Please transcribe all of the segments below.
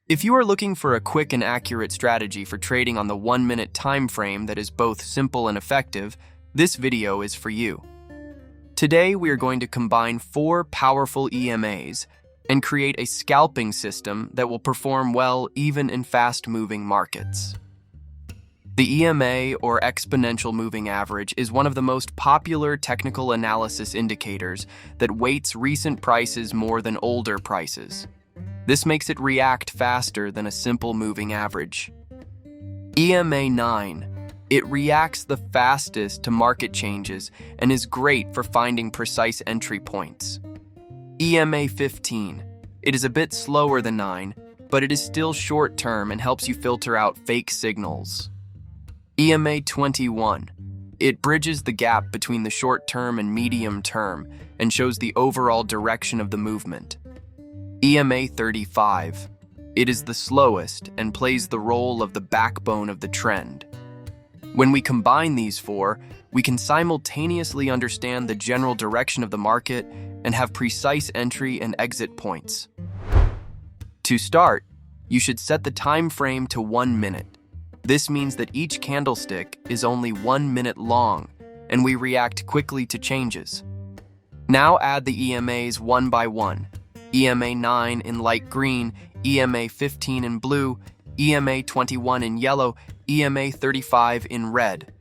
If you are looking for a quick and accurate strategy for trading on the 1-minute time frame that is both simple and effective, this video is for you. Today we are going to combine 4 powerful EMAs and create a scalping system that will perform well even in fast-moving markets. The EMA, or exponential moving average, is one of the most popular technical analysis indicators that weights recent prices more than older prices. This makes it react faster than a simple moving average. EMA 9. It reacts the fastest to market changes and is great for finding precise entry points. EMA 15. It is a bit slower than 9, but it is still short-term and helps you filter out fake signals. EMA 21. It bridges the gap between the short-term and medium-term and shows the overall direction of the movement. EMA 35. It is the slowest and plays the role of the backbone of the trend. When we combine these 4, we can simultaneously understand the general direction of the market and have precise entry and exit points. To start, you should set the time frame to 1 minute. This means that each candlestick is only 1 minute long, and we react quickly to changes. Now add the EMAs one by one. EMA 9 in light green, EMA 15 in blue, EMA 21 in yellow, EMA 35 in red.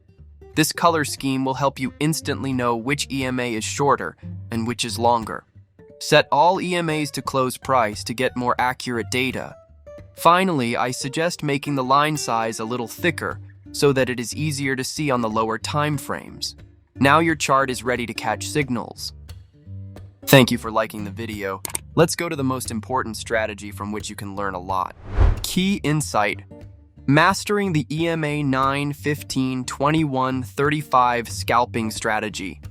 This color scheme will help you instantly know which EMA is shorter and which is longer. Set all EMAs to close price to get more accurate data. Finally, I suggest making the line size a little thicker so that it is easier to see on the lower time frames. Now your chart is ready to catch signals. Thank you for liking the video. Let's go to the most important strategy from which you can learn a lot. Key insight: mastering the EMA 9, 15, 21, 35 scalping strategy.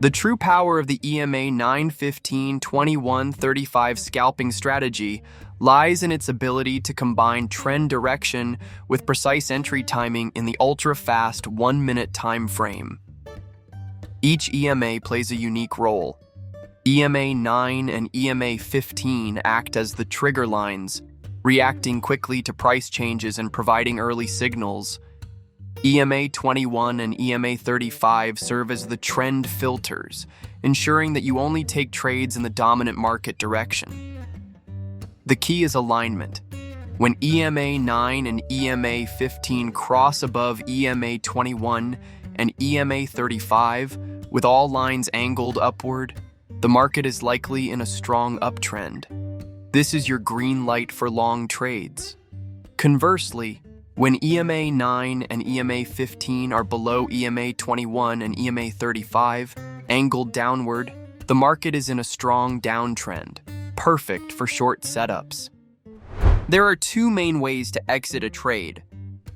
The true power of the EMA 9, 15, 21, 35 scalping strategy lies in its ability to combine trend direction with precise entry timing in the ultra-fast 1-minute time frame. Each EMA plays a unique role. EMA 9 and EMA 15 act as the trigger lines, reacting quickly to price changes and providing early signals. EMA 21 and EMA 35 serve as the trend filters, ensuring that you only take trades in the dominant market direction. The key is alignment. When EMA 9 and EMA 15 cross above EMA 21 and EMA 35, with all lines angled upward, the market is likely in a strong uptrend. This is your green light for long trades. Conversely, when EMA 9 and EMA 15 are below EMA 21 and EMA 35, angled downward, the market is in a strong downtrend, perfect for short setups. There are 2 main ways to exit a trade.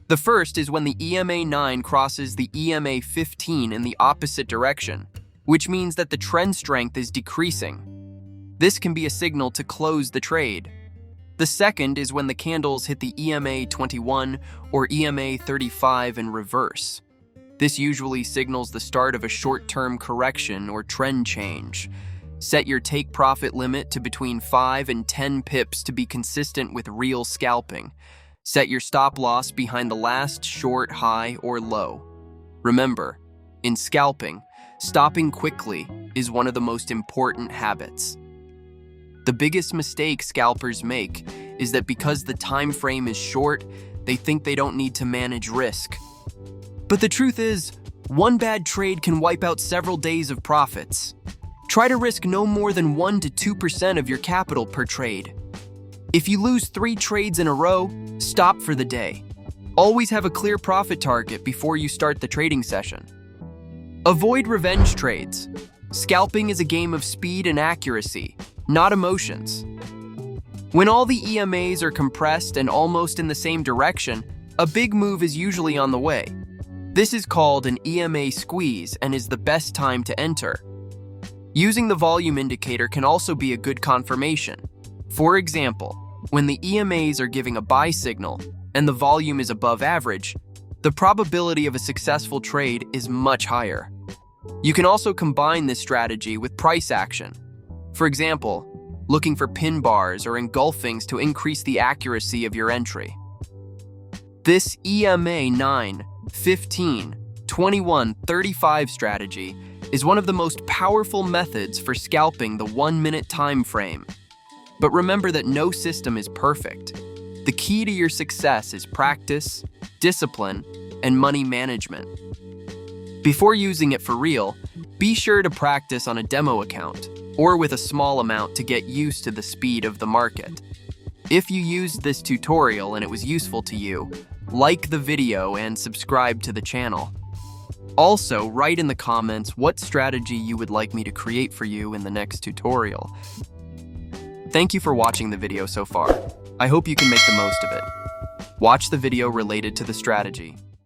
The first is when the EMA 9 crosses the EMA 15 in the opposite direction, which means that the trend strength is decreasing. This can be a signal to close the trade. The second is when the candles hit the EMA 21 or EMA 35 in reverse. This usually signals the start of a short-term correction or trend change. Set your take profit limit to between 5 and 10 pips to be consistent with real scalping. Set your stop loss behind the last short high or low. Remember, in scalping, stopping quickly is one of the most important habits. The biggest mistake scalpers make is that because the time frame is short, they think they don't need to manage risk. But the truth is, one bad trade can wipe out several days of profits. Try to risk no more than 1 to 2% of your capital per trade. If you lose 3 trades in a row, stop for the day. Always have a clear profit target before you start the trading session. Avoid revenge trades. Scalping is a game of speed and accuracy, not emotions. When all the EMAs are compressed and almost in the same direction, a big move is usually on the way. This is called an EMA squeeze and is the best time to enter. Using the volume indicator can also be a good confirmation. For example, when the EMAs are giving a buy signal and the volume is above average, the probability of a successful trade is much higher. You can also combine this strategy with price action. For example, looking for pin bars or engulfings to increase the accuracy of your entry. This EMA 9, 15, 21, 35 strategy is one of the most powerful methods for scalping the 1-minute time frame. But remember that no system is perfect. The key to your success is practice, discipline, and money management. Before using it for real, be sure to practice on a demo account or with a small amount to get used to the speed of the market. If you used this tutorial and it was useful to you, like the video and subscribe to the channel. Also, write in the comments what strategy you would like me to create for you in the next tutorial. Thank you for watching the video so far. I hope you can make the most of it. Watch the video related to the strategy.